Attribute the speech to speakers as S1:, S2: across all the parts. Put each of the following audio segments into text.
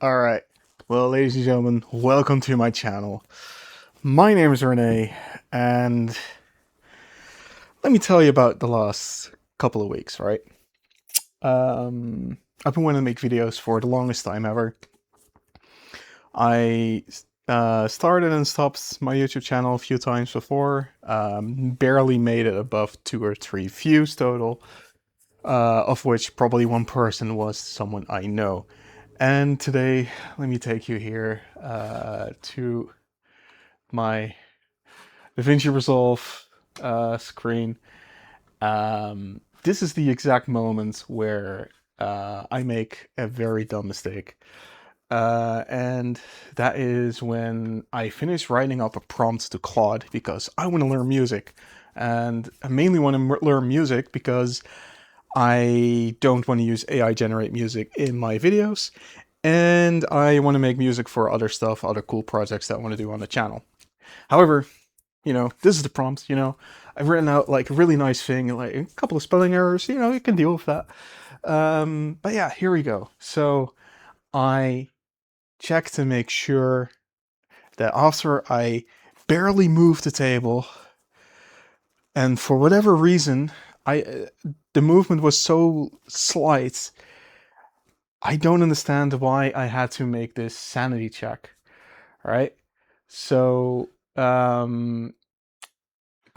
S1: Alright, well, ladies and gentlemen, welcome to my channel. My name is Renee, and let me tell you about the last couple of weeks, right? I've been wanting to make videos for the longest time ever. I started and stopped my YouTube channel a few times before, barely made it above 2 or 3 views total, of which probably one person was someone I know. And today, let me take you here to my DaVinci Resolve screen. This is the exact moment where I make a very dumb mistake. And that is when I finish writing up a prompt to Claude because I want to learn music. And I mainly want to learn music because I don't want to use AI generate music in my videos. And I want to make music for other stuff, other cool projects that I want to do on the channel. However, this is the prompt, I've written out like a really nice thing, like a couple of spelling errors, you can deal with that. But yeah, here we go. So I check to make sure that after I barely move the table, and for whatever reason, the movement was so slight, I don't understand why I had to make this sanity check, right? So, can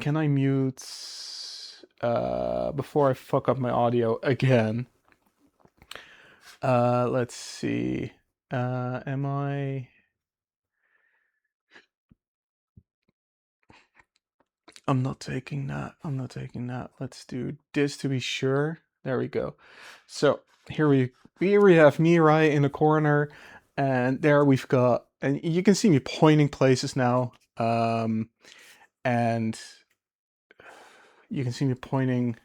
S1: I mute before I fuck up my audio again? Let's see. Am I? I'm not taking that. I'm not taking that. Let's do this to be sure. There we go. So here we have me right in the corner, and there we've got, and you can see me pointing places now. And you can see me pointing.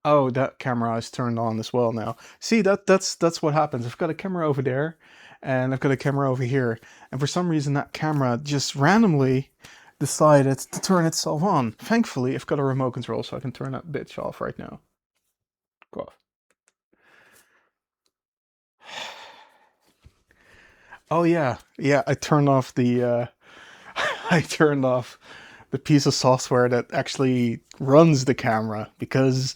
S1: Oh, that camera is turned on as well now. See, that's what happens. I've got a camera over there, and I've got a camera over here, and for some reason that camera just randomly decided to turn itself on. Thankfully, I've got a remote control, so I can turn that bitch off right now. Go off. Oh yeah, yeah. I turned off the I turned off the piece of software that actually runs the camera because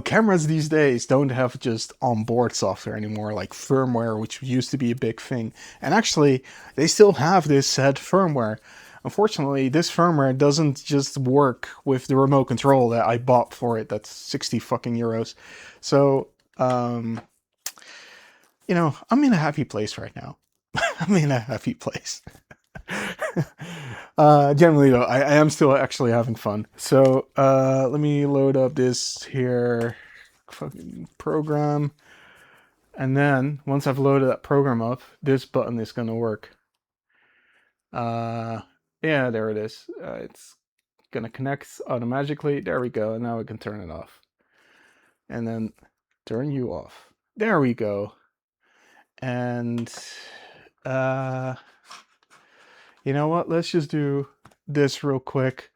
S1: cameras these days don't have just onboard software anymore like firmware, which used to be a big thing. And actually they still have this said firmware. Unfortunately, this firmware doesn't just work with the remote control that I bought for it. That's 60 fucking euros. So I'm in a happy place right now. I'm in a happy place. Generally though, I am still actually having fun. So let me load up this here fucking program, and then once I've loaded that program up, this button is gonna work. Yeah, there it is. It's gonna connect automatically. There we go. And now we can turn it off, and then turn you off. There we go. And you know what? Let's just do this real quick.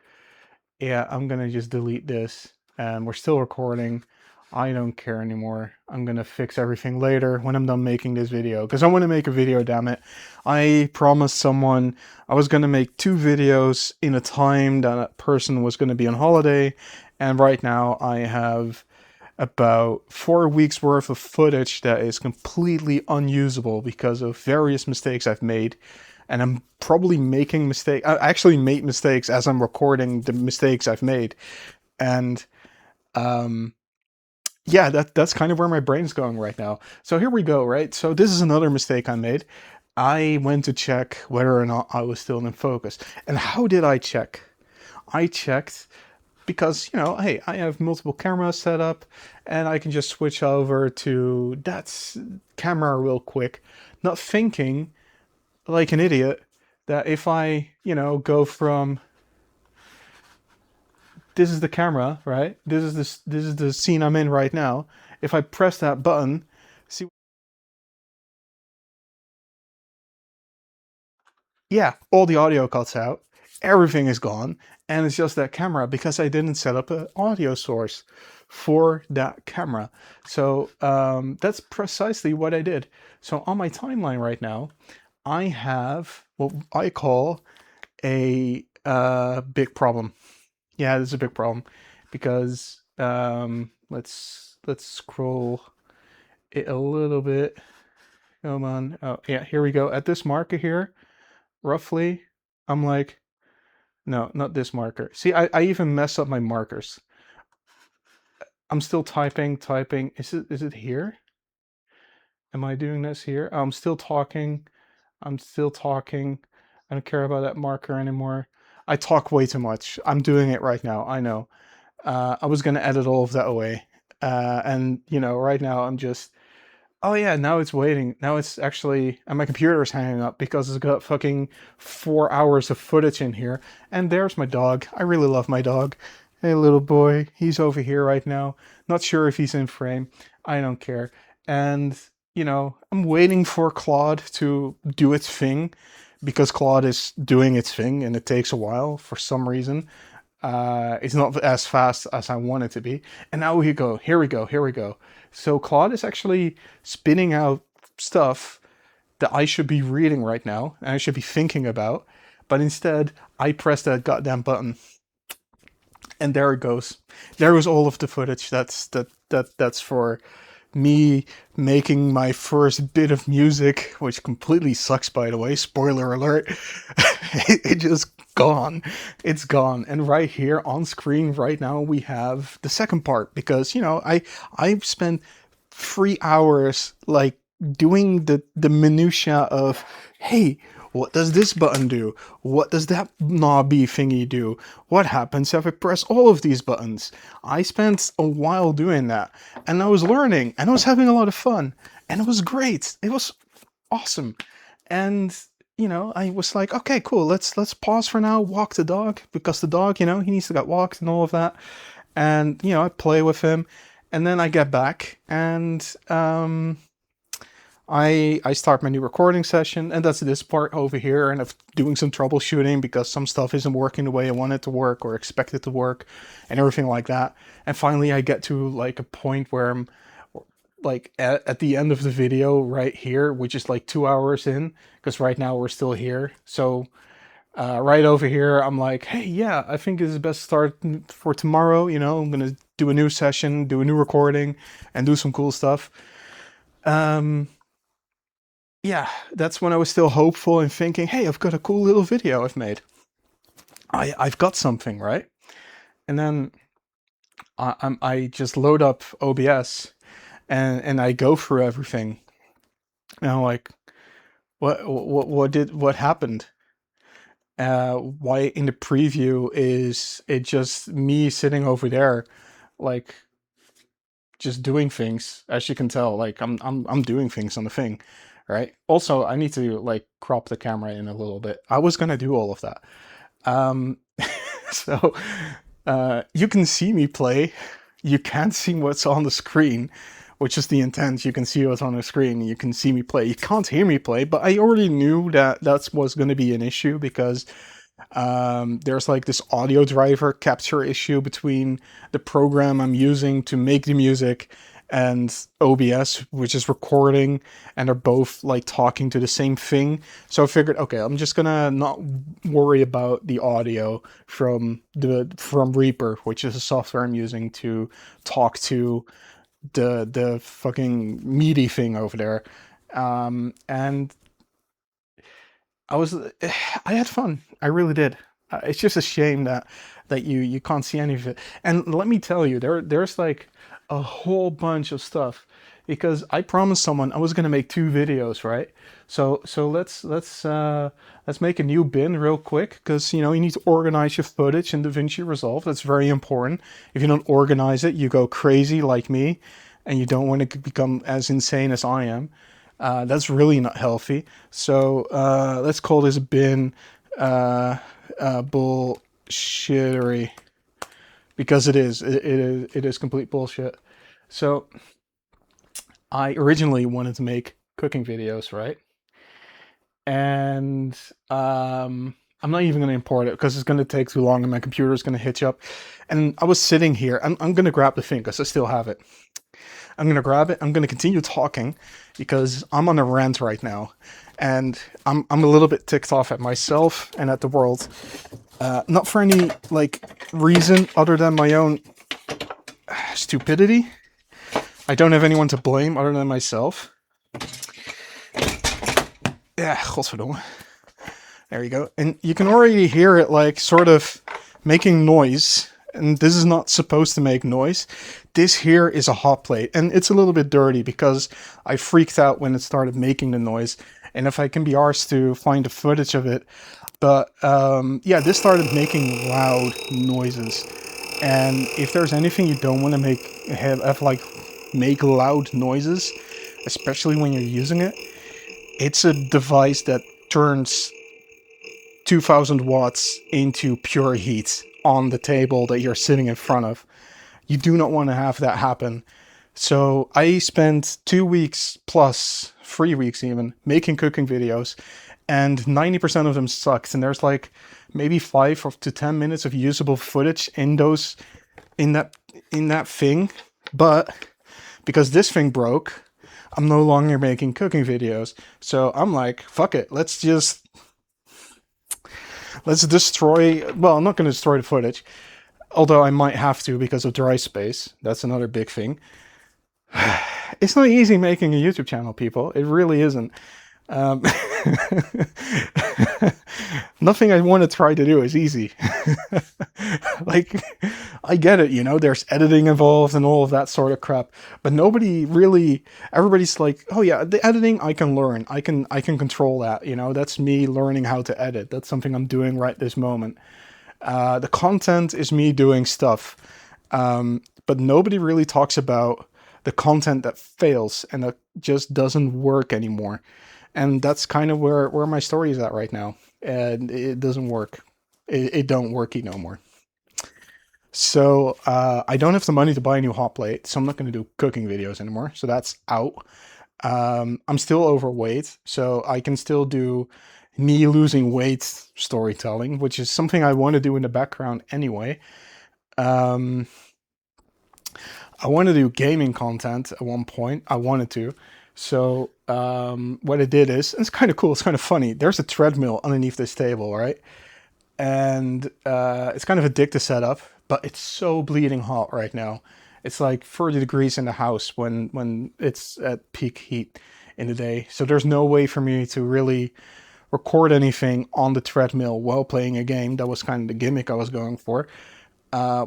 S1: Yeah, I'm gonna just delete this, and we're still recording. I don't care anymore. I'm gonna fix everything later when I'm done making this video, because I want to make a video, damn it. I promised someone I was gonna make 2 videos in a time that person was gonna be on holiday, and right now I have about 4 weeks worth of footage that is completely unusable because of various mistakes I've made. And I'm probably making mistakes. I actually made mistakes as I'm recording the mistakes I've made. And yeah, that's kind of where my brain's going right now. So here we go, right? So this is another mistake I made. I went to check whether or not I was still in focus. And how did I check? I checked because, hey, I have multiple cameras set up, and I can just switch over to that camera real quick, not thinking like an idiot that if I, go from, this is the camera, right? This is the scene I'm in right now. If I press that button, see, yeah, all the audio cuts out, everything is gone, and it's just that camera because I didn't set up an audio source. for that camera. So that's precisely what I did. So on my timeline right now, I have what I call a big problem. Yeah, this is a big problem because let's scroll it a little bit. Come on. Oh yeah, here we go. At this marker here, roughly, I'm like, no, not this marker. See, I even mess up my markers. I'm still typing. Is it here? Am I doing this here? I'm still talking. I'm still talking. I don't care about that marker anymore. I talk way too much. I'm doing it right now. I know. I was gonna edit all of that away. And you know, right now I'm just, oh yeah, now it's waiting. Now it's actually, and my computer is hanging up because it's got fucking 4 hours of footage in here. And there's my dog. I really love my dog. Hey, little boy. He's over here right now. Not sure if he's in frame. I don't care. And, you know, I'm waiting for Claude to do its thing because Claude is doing its thing and it takes a while for some reason. It's not as fast as I want it to be. And now we go. Here we go. Here we go. So Claude is actually spinning out stuff that I should be reading right now and I should be thinking about. But instead, I press that goddamn button. And there it goes. There was all of the footage. That's for me making my first bit of music, which completely sucks, by the way. Spoiler alert. It just gone. It's gone. And right here on screen right now we have the second part because you know I've spent 3 hours like doing the minutia of, hey, what does this button do? What does that knobby thingy do? What happens if I press all of these buttons? I spent a while doing that, and I was learning, and I was having a lot of fun, and it was great. It was awesome. And you know, I was like, okay, cool. Let's pause for now. Walk the dog because the dog, you know, he needs to get walked and all of that. And you know, I play with him, and then I get back and I start my new recording session, and that's this part over here, and I'm doing some troubleshooting because some stuff isn't working the way I want it to work or expect it to work, and everything like that. And finally, I get to like a point where I'm like at the end of the video right here, which is like 2 hours in, because right now we're still here. So right over here, I'm like, hey, yeah, I think this is the best start for tomorrow. You know, I'm gonna do a new session, do a new recording, and do some cool stuff. Um, yeah, that's when I was still hopeful and thinking, hey, I've got a cool little video I've made. I've got something, right? And then I just load up OBS and I go through everything. And I'm like, what happened? Why in the preview is it just me sitting over there, like just doing things? As you can tell, like I'm doing things on the thing, right? Also, I need to like crop the camera in a little bit. I was gonna do all of that. Um, so you can see me play. You can't see what's on the screen, which is the intent. You can see what's on the screen. You can see me play. You can't hear me play, but I already knew that that was going to be an issue because there's like this audio driver capture issue between the program I'm using to make the music and OBS, which is recording, and they're both like talking to the same thing. So I figured, okay, I'm just gonna not worry about the audio from Reaper, which is a software I'm using to talk to the fucking meaty thing over there. And I had fun. I really did. It's just a shame that you can't see any of it. And let me tell you, there's like a whole bunch of stuff because I promised someone I was gonna make 2 videos, right? So let's make a new bin real quick because you know you need to organize your footage in DaVinci Resolve. That's very important. If you don't organize it, you go crazy like me, and you don't want to become as insane as I am. That's really not healthy. So let's call this bin bullshittery because it is. It is complete bullshit. So I originally wanted to make cooking videos, right? And I'm not even going to import it because it's going to take too long and my computer is going to hitch up. And I was sitting here. I'm going to grab the thing because I still have it. I'm going to grab it. I'm going to continue talking because I'm on a rant right now. And I'm a little bit ticked off at myself and at the world. Not for any, like, reason other than my own stupidity. I don't have anyone to blame other than myself. Yeah, godverdomme. There you go. And you can already hear it, like, sort of making noise. And this is not supposed to make noise. This here is a hot plate. And it's a little bit dirty because I freaked out when it started making the noise. And if I can be arsed to find the footage of it. But, yeah, this started making loud noises. And if there's anything you don't want to make loud noises, especially when you're using it, it's a device that turns 2000 watts into pure heat on the table that you're sitting in front of. You do not want to have that happen. So I spent 2 weeks plus, 3 weeks even, making cooking videos, and 90% of them sucked. And there's like maybe 5 to 10 minutes of usable footage in that thing. But because this thing broke, I'm no longer making cooking videos. So I'm like, fuck it, let's destroy, well, I'm not going to destroy the footage, although I might have to because of dry space. That's another big thing. It's not easy making a YouTube channel, people. It really isn't. Nothing I want to try to do is easy. Like, I get it, you know, there's editing involved and all of that sort of crap, but everybody's like, oh yeah, the editing I can learn. I can control that, you know, that's me learning how to edit. That's something I'm doing right this moment. The content is me doing stuff. But nobody really talks about the content that fails and that just doesn't work anymore. And that's kind of where my story is at right now. And it doesn't work. It don't worky no more. So I don't have the money to buy a new hot plate, so I'm not going to do cooking videos anymore. So that's out. I'm still overweight, so I can still do me losing weight storytelling, which is something I want to do in the background anyway. I want to do gaming content at one point. I wanted to. So what I did is, and it's kind of cool, it's kind of funny. There's a treadmill underneath this table, right? And it's kind of a dick to set up, but it's so bleeding hot right now. It's like 30 degrees in the house when it's at peak heat in the day. So there's no way for me to really record anything on the treadmill while playing a game. That was kind of the gimmick I was going for,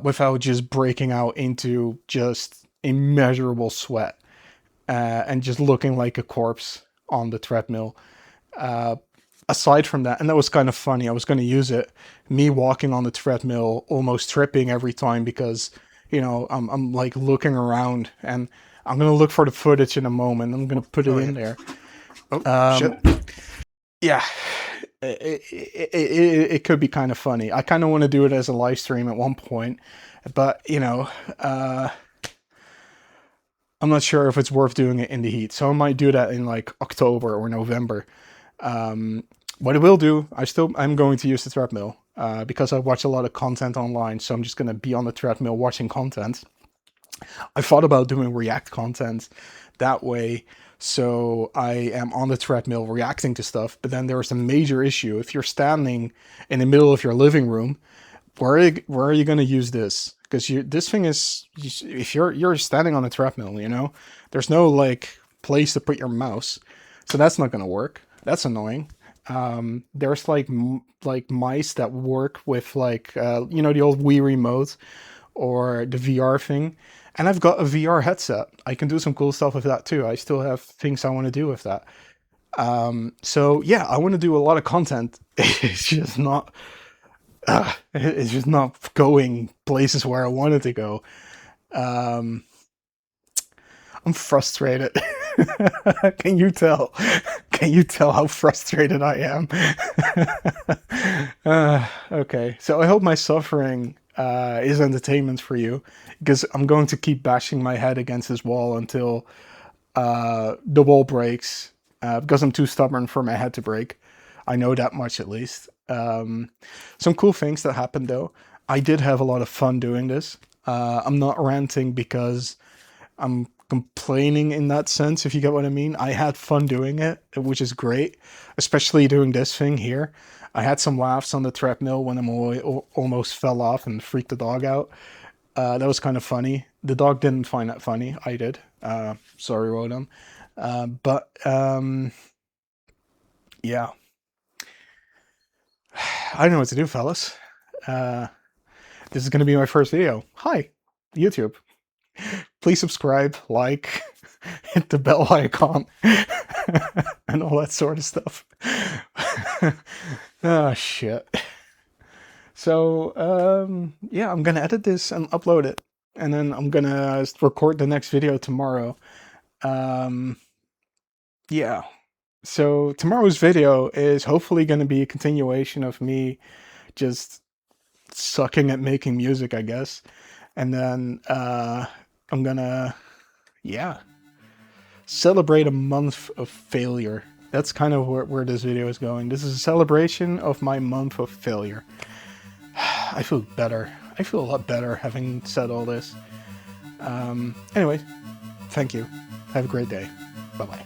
S1: without just breaking out into just immeasurable sweat and just looking like a corpse on the treadmill. Aside from that, and that was kind of funny, I was going to use it, me walking on the treadmill, almost tripping every time because, you know, I'm like looking around, and I'm going to look for the footage in a moment. I'm going to put it in there.
S2: Oh, shit.
S1: Yeah, it could be kind of funny. I kind of want to do it as a live stream at one point, but, you know, I'm not sure if it's worth doing it in the heat. So I might do that in like October or November. What I will do, I'm going to use the treadmill because I watch a lot of content online. So I'm just going to be on the treadmill watching content. I thought about doing React content that way. So I am on the treadmill reacting to stuff. But then there's a major issue. If you're standing in the middle of your living room, where are you going to use this? Because this thing is, if you're standing on a treadmill, you know, there's no like place to put your mouse. So that's not going to work. That's annoying. There's like mice that work with like, you know, the old Wii remote or the VR thing. And I've got a VR headset. I can do some cool stuff with that too. I still have things I want to do with that. So yeah, I want to do a lot of content. It's just not going places where I wanted to go. I'm frustrated. Can you tell? Can you tell how frustrated I am? Okay, so I hope my suffering is entertainment for you, because I'm going to keep bashing my head against this wall until the wall breaks, because I'm too stubborn for my head to break. I know that much at least. Some cool things that happened though. I did have a lot of fun doing this. I'm not ranting because I'm complaining in that sense, if you get what I mean. I had fun doing it, which is great, especially doing this thing here. I had some laughs on the treadmill when I almost fell off and freaked the dog out. That was kind of funny. The dog didn't find that funny. I did. Sorry, Rodon. Yeah. I don't know what to do, fellas. This is going to be my first video. Hi, YouTube. Please subscribe, like, hit the bell icon, and all that sort of stuff. Oh, shit. So, yeah, I'm going to edit this and upload it. And then I'm going to record the next video tomorrow. Yeah. So tomorrow's video is hopefully going to be a continuation of me just sucking at making music, I guess. And then I'm gonna, yeah, celebrate a month of failure. That's kind of where this video is going. This is a celebration of my month of failure. I feel better. I feel a lot better having said all this. Anyway, thank you. Have a great day. Bye-bye.